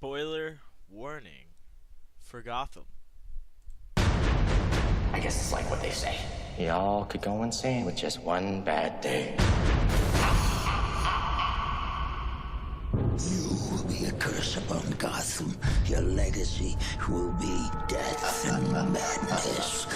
Spoiler warning for Gotham. I guess it's like what they say. Y'all could go insane with just one bad day. You will be a curse upon Gotham. Your legacy will be death and madness.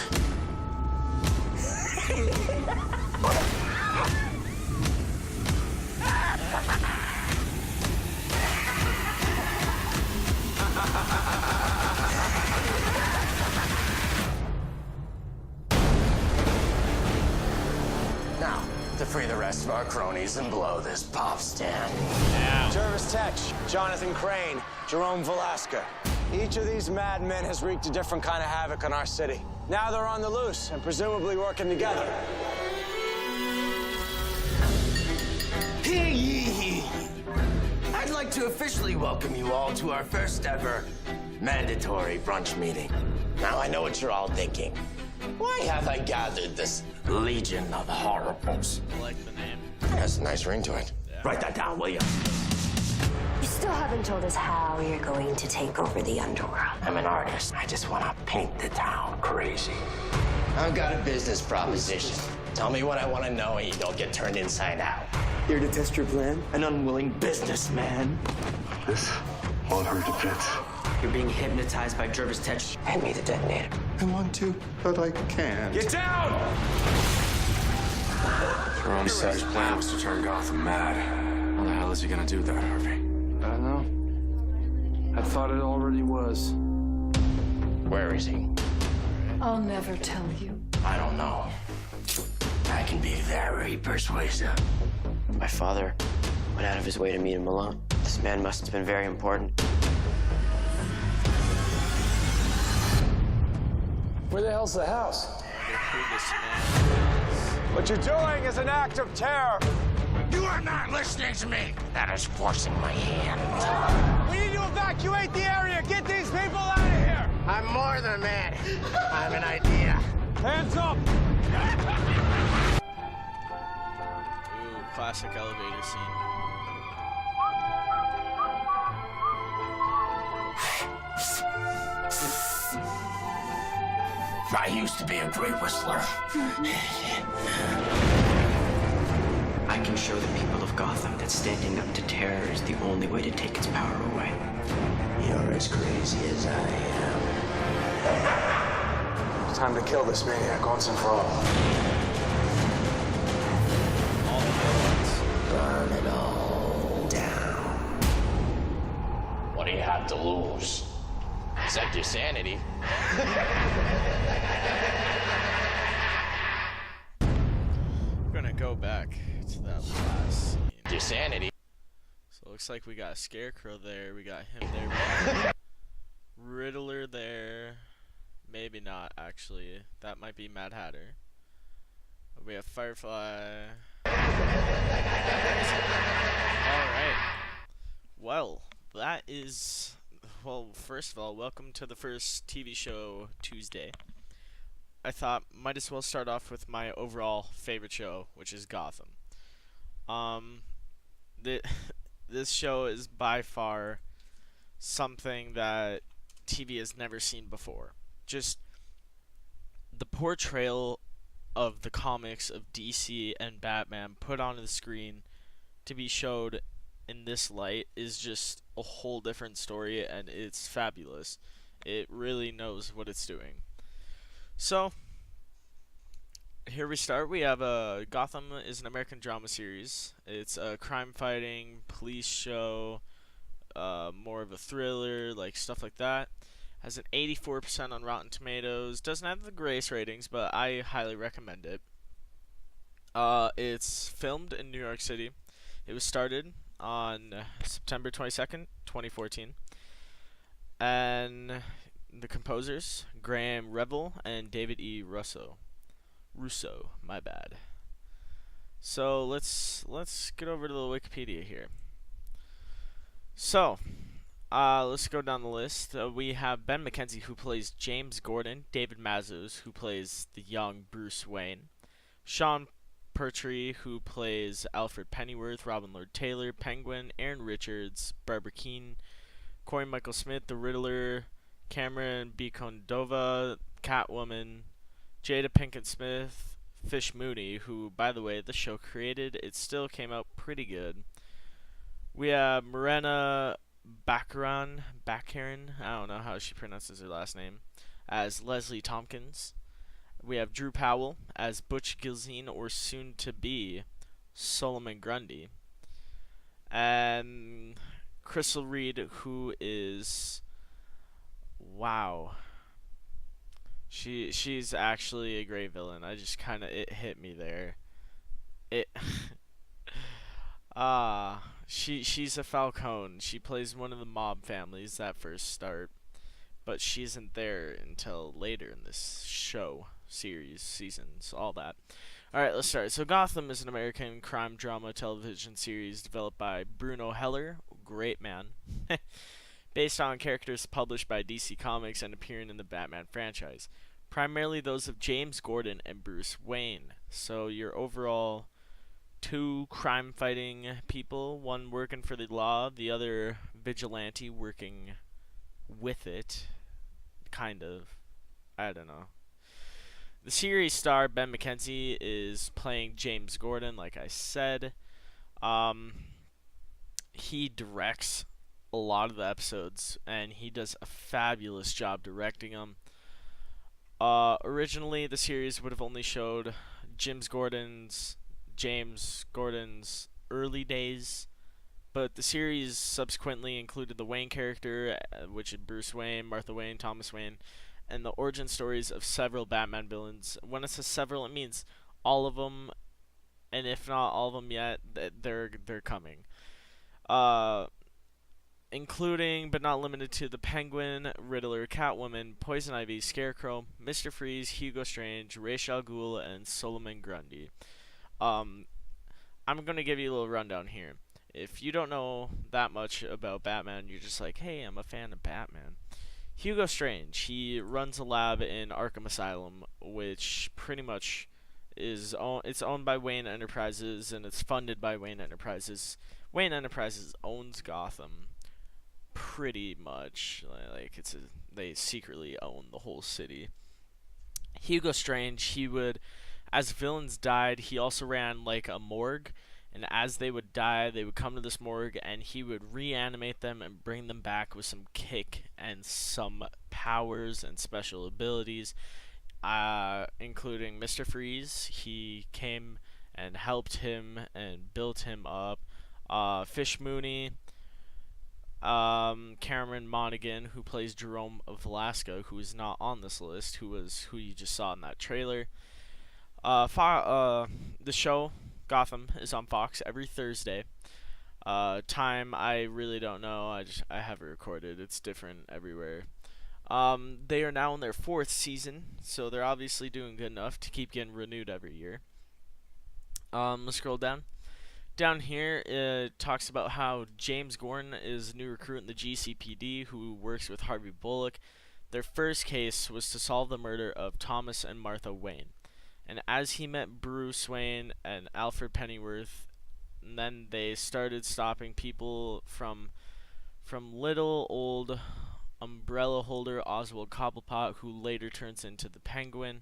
Now, to free the rest of our cronies and blow this pop stand. Yeah. Jervis Tech, Jonathan Crane, Jerome Velasca. Each of these madmen has wreaked a different kind of havoc on our city. Now they're on the loose and presumably working together. Hear ye, hear ye. I'd like to officially welcome you all to our first ever Mandatory brunch meeting. Now I know what you're all thinking. Why have I gathered this legion of horribles? I like the name. It has a nice ring to it. Yeah. Write that down, will you? You still haven't told us how you're going to take over the underworld. I'm an artist. I just want to paint the town crazy. I've got a business proposition. Tell me what I want to know and you don't get turned inside out. Here to test your plan? An unwilling businessman. This won't hurt a bit. You're being hypnotized by Jervis Tech. Hand me the detonator. I want to, but I can't. Get down! Jerome's savage plan was to turn Gotham mad. How the hell is he gonna do that, Harvey? I don't know. I thought it already was. Where is he? I'll never tell you. I don't know. I can be very persuasive. My father went out of his way to meet him alone. This man must have been very important. Where the hell's the house? Who this man What you're doing is an act of terror. You are not listening to me. That is forcing my hand. We need to evacuate the area. Get these people out of here. I'm more than a man. I'm an idea. Hands up. Ooh, classic elevator scene. I used to be a great whistler. I can show the people of Gotham that standing up to terror is the only way to take its power away. You're as crazy as I am. It's time to kill this maniac once and for all. All the villains. Burn it all down. What do you have to lose? Except your sanity. We're gonna go back to that last scene. Your sanity. So it looks like we got Scarecrow there, we got him there, we got Riddler there. Maybe not, actually. That might be Mad Hatter. We have Firefly. Alright. Well, that is... Well, first of all, welcome to the first TV show Tuesday. I thought might as well start off with my overall favorite show, which is Gotham. This show is by far something that TV has never seen before. Just the portrayal of the comics of DC and Batman put onto the screen to be showed in this light is just a whole different story, and it's fabulous. It really knows what it's doing. So here we start. We have Gotham is an American drama series. It's a crime-fighting police show, more of a thriller, like stuff like that. Has an 84% on Rotten Tomatoes. Doesn't have the greatest ratings, but I highly recommend it. It's filmed in New York City. It was started on September 22nd, 2014. And the composers, Graham Revel and David E. Russo, my bad. So let's get over to the Wikipedia here. So let's go down the list. We have Ben McKenzie, who plays James Gordon, David Mazos, who plays the young Bruce Wayne, Sean Pertwee, who plays Alfred Pennyworth, Robin Lord Taylor, Penguin, Aaron Richards, Barbara Keene, Corey Michael Smith, the Riddler, Cameron B. Condova, Catwoman, Jada Pinkett Smith, Fish Mooney, who, by the way, the show created. It still came out pretty good. We have Morena Baccarin, I don't know how she pronounces her last name, as Leslie Tompkins. We have Drew Powell as Butch Gilzine, or soon to be Solomon Grundy. And Crystal Reed, who is, wow, she's actually a great villain. I just kind of, it hit me there. It she's a Falcone. She plays one of the mob families that first start, but she isn't there until later in this show, series, seasons, all that. Alright, let's start. So Gotham is an American crime drama television series developed by Bruno Heller, great man, based on characters published by DC Comics and appearing in the Batman franchise, primarily those of James Gordon and Bruce Wayne. So your overall two crime-fighting people, one working for the law, the other vigilante working with it, kind of. I don't know. The series star Ben McKenzie is playing James Gordon, like I said. He directs a lot of the episodes, and he does a fabulous job directing them. Originally, the series would have only showed James Gordon's early days, but the series subsequently included the Wayne character, which is Bruce Wayne, Martha Wayne, Thomas Wayne, and the origin stories of several Batman villains. When it says several, it means all of them, and if not all of them yet, they're coming. Including but not limited to the Penguin, Riddler, Catwoman, Poison Ivy, Scarecrow, Mr. Freeze, Hugo Strange, Ra's al Ghul, and Solomon Grundy. I'm gonna give you a little rundown here. If you don't know that much about Batman, you're just like, hey, I'm a fan of Batman. Hugo Strange, he runs a lab in Arkham Asylum, which pretty much it's owned by Wayne Enterprises, and it's funded by Wayne Enterprises. Wayne Enterprises owns Gotham, pretty much. Like they secretly own the whole city. Hugo Strange, he would, as villains died, he also ran like a morgue, and as they would die, they would come to this morgue, and he would reanimate them and bring them back with some kick and some powers and special abilities, including Mr. Freeze. He came and helped him and built him up. Fish Mooney, Cameron Monaghan, who plays Jerome of Velasco, who is not on this list, who you just saw in that trailer. The show Gotham is on Fox every Thursday. Time I really don't know. I have it recorded. It's different everywhere. They are now in their 4th season, so they're obviously doing good enough to keep getting renewed every year. Let's scroll down. Down here, it talks about how James Gordon is a new recruit in the GCPD who works with Harvey Bullock. Their first case was to solve the murder of Thomas and Martha Wayne. And as he met Bruce Wayne and Alfred Pennyworth, and then they started stopping people from little old umbrella holder Oswald Cobblepot, who later turns into the Penguin,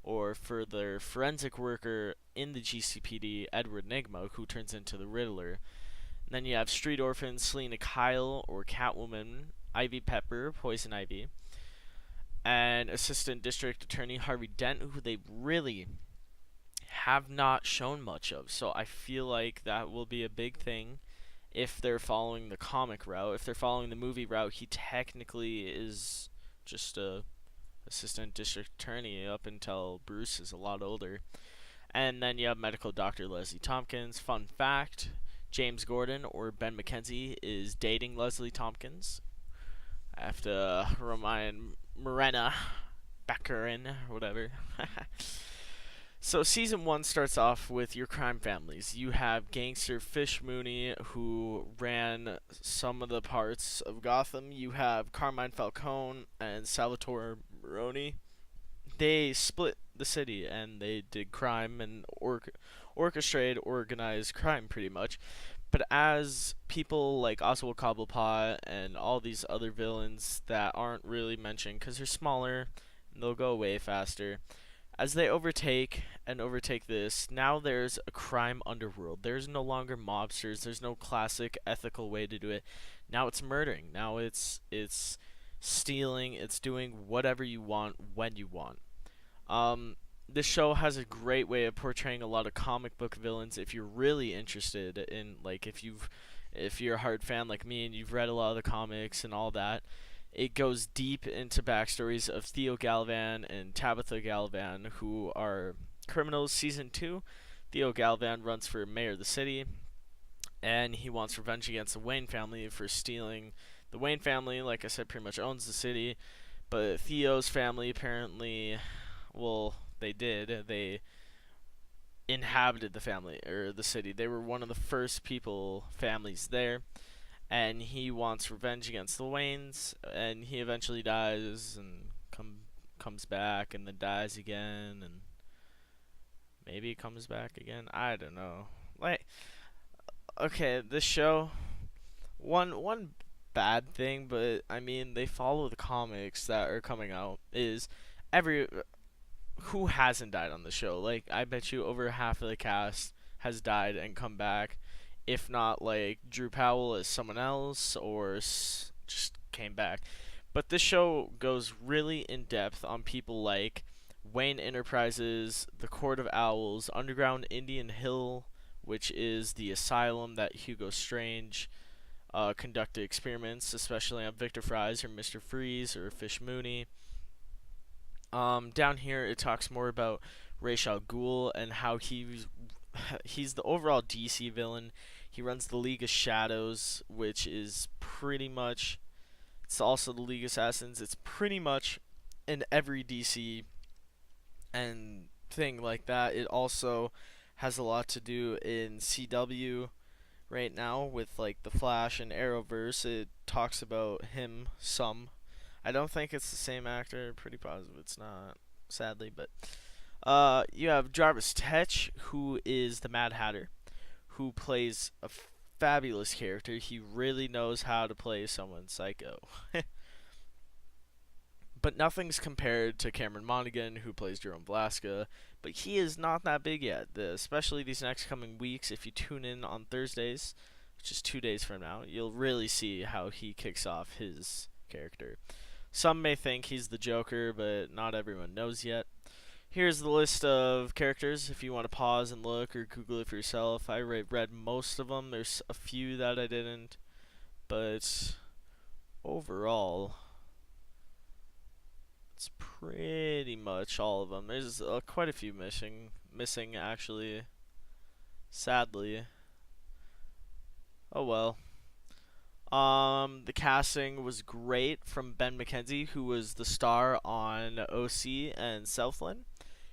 or for their forensic worker in the GCPD, Edward Nygma, who turns into the Riddler. And then you have street orphan Selena Kyle, or Catwoman, Ivy Pepper, Poison Ivy, and Assistant District Attorney Harvey Dent, who they really have not shown much of. So I feel like that will be a big thing if they're following the comic route. If they're following the movie route, he technically is just a Assistant District Attorney up until Bruce is a lot older. And then you have medical doctor Leslie Tompkins. Fun fact, James Gordon, or Ben McKenzie, is dating Leslie Tompkins. I have to remind Morena Baccarin, or whatever. So season 1 starts off with your crime families. You have gangster Fish Mooney, who ran some of the parts of Gotham. You have Carmine Falcone and Salvatore Maroni. They split the city, and they did crime and orchestrated organized crime, pretty much. But as people like Oswald Cobblepot and all these other villains that aren't really mentioned because they're smaller and they'll go away faster, as they overtake this, now there's a crime underworld. There's no longer mobsters. There's no classic ethical way to do it. Now it's murdering. Now it's stealing. It's doing whatever you want when you want. This show has a great way of portraying a lot of comic book villains. If you're really interested in, like, if you're a hard fan like me and you've read a lot of the comics and all that, it goes deep into backstories of Theo Galvan and Tabitha Galvan, who are criminals. Season 2, Theo Galvan runs for mayor of the city, and he wants revenge against the Wayne family for stealing. The Wayne family, like I said, pretty much owns the city, but Theo's family apparently, well, they did. They inhabited the family or the city. They were one of the first families there, and he wants revenge against the Waynes, and he eventually dies and comes back and then dies again, and maybe he comes back again. I don't know. Like, okay, this show, one bad thing, but I mean they follow the comics that are coming out, is every who hasn't died on the show. Like, I bet you over half of the cast has died and come back. If not, like, Drew Powell as someone else, or just came back. But this show goes really in depth on people like Wayne Enterprises, the Court of Owls, Underground Indian Hill, which is the asylum that Hugo Strange conducted experiments, especially on Victor Fries or Mr. Freeze or Fish Mooney. Down here, it talks more about Ra's al Ghul and how he's the overall DC villain. He runs the League of Shadows, which is pretty much, it's also the League of Assassins. It's pretty much in every DC and thing like that. It also has a lot to do in CW right now with like the Flash and Arrowverse. It talks about him some. I don't think it's the same actor. Pretty positive it's not, sadly. But you have Jarvis Tetch, who is the Mad Hatter, who plays a fabulous character. He really knows how to play someone psycho. But nothing's compared to Cameron Monaghan, who plays Jerome Vlaska. But he is not that big yet. Especially these next coming weeks, if you tune in on Thursdays, which is 2 days from now, you'll really see how he kicks off his character. Some may think he's the Joker, but not everyone knows yet. Here's the list of characters if you want to pause and look or Google it for yourself. I read most of them. There's a few that I didn't, but overall, it's pretty much all of them. There's quite a few missing actually, sadly. Oh well. The casting was great from Ben McKenzie, who was the star on OC and Southland.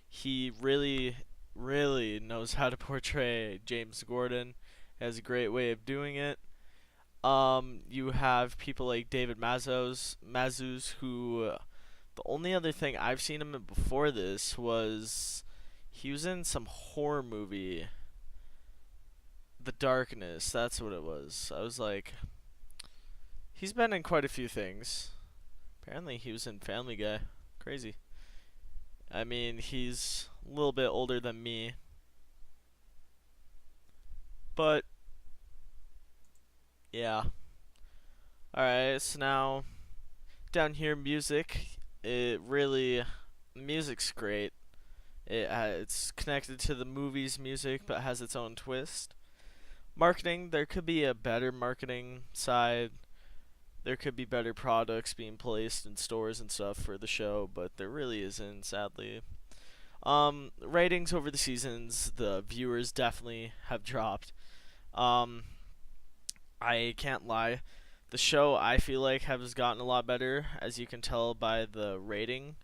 He really, really knows how to portray James Gordon. He has a great way of doing it. You have people like David Mazouz, who the only other thing I've seen him in before this was he was in some horror movie, The Darkness. That's what it was. I was like, he's been in quite a few things. Apparently he was in Family Guy. Crazy. I mean, he's a little bit older than me. But, yeah. Alright, so now, down here, music. Music's great. It's connected to the movie's music, but has its own twist. Marketing, there could be a better marketing side. There could be better products being placed in stores and stuff for the show, but there really isn't, sadly. Ratings over the seasons, the viewers definitely have dropped. I can't lie. The show, I feel like, has gotten a lot better, as you can tell by the rating.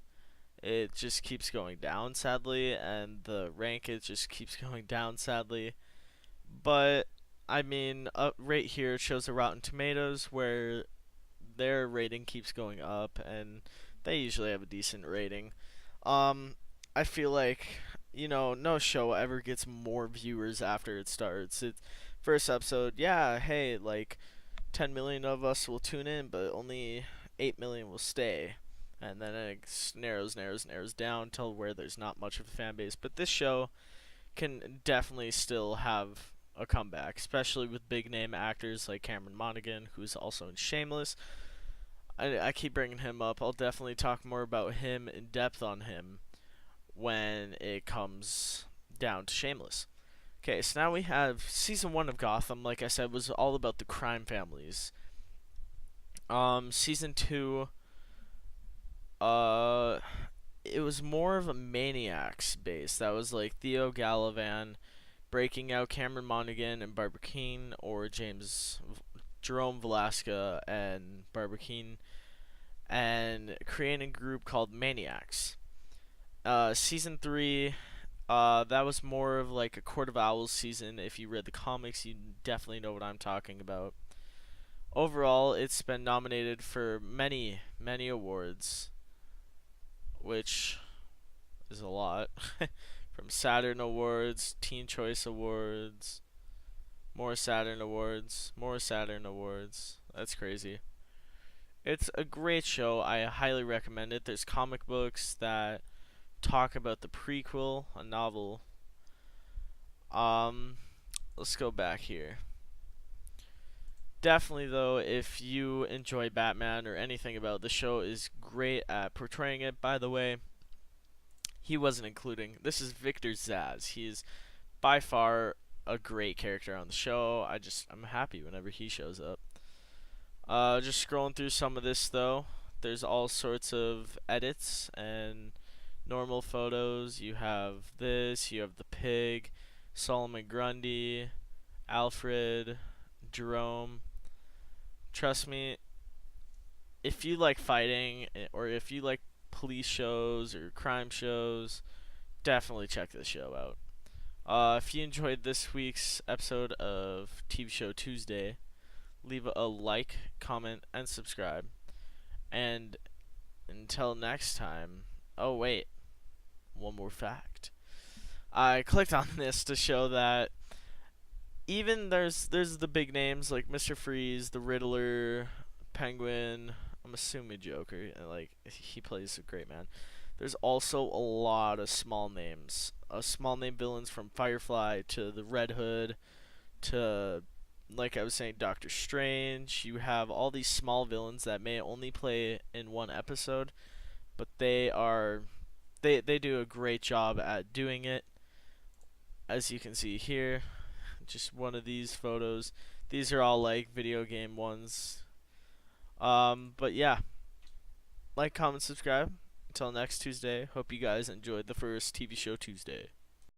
It just keeps going down, sadly, and the rank, it just keeps going down, sadly. But, I mean, right here it shows the Rotten Tomatoes, where their rating keeps going up, and they usually have a decent rating. I feel like, no show ever gets more viewers after it starts. first episode, yeah, hey, like 10 million of us will tune in, but only 8 million will stay. And then it narrows down till where there's not much of a fan base. But this show can definitely still have a comeback, especially with big name actors like Cameron Monaghan, who's also in Shameless. I keep bringing him up. I'll definitely talk more about him in depth on him when it comes down to Shameless. Okay, so now we have season 1 of Gotham. Like I said, was all about the crime families. Season 2, it was more of a maniacs base. That was like Theo Gallivan breaking out Cameron Monaghan and Barbara Keene, or Jerome Velasca and Barbara Keene, and creating a group called Maniacs. Season 3, that was more of like a Court of Owls season. If you read the comics, you definitely know what I'm talking about. Overall, it's been nominated for many, many awards, which is a lot. From Saturn Awards, Teen Choice Awards, more Saturn Awards, more Saturn Awards. That's crazy. It's a great show. I highly recommend it. There's comic books that talk about the prequel, a novel. Let's go back here. Definitely, though, if you enjoy Batman or anything about the show, is great at portraying it. By the way, he wasn't including. This is Victor Zsasz. He is by far a great character on the show. I'm happy whenever he shows up. Just scrolling through some of this though. There's all sorts of edits and normal photos. You have this. You have the pig, Solomon Grundy, Alfred, Jerome. Trust me, if you like fighting or if you like police shows or crime shows, definitely check this show out. If you enjoyed this week's episode of TV Show Tuesday, leave a like, comment, and subscribe. And until next time, oh wait, one more fact. I clicked on this to show that even there's the big names like Mr. Freeze, the Riddler, Penguin, I'm assuming Joker, and like he plays a great man. There's also a lot of small names. Small name villains from Firefly to the Red Hood to, like I was saying, Doctor Strange. You have all these small villains that may only play in one episode, but they do a great job at doing it. As you can see here, just one of these photos. These are all like video game ones. But yeah, like, comment, subscribe. Until next Tuesday, hope you guys enjoyed the first TV Show Tuesday.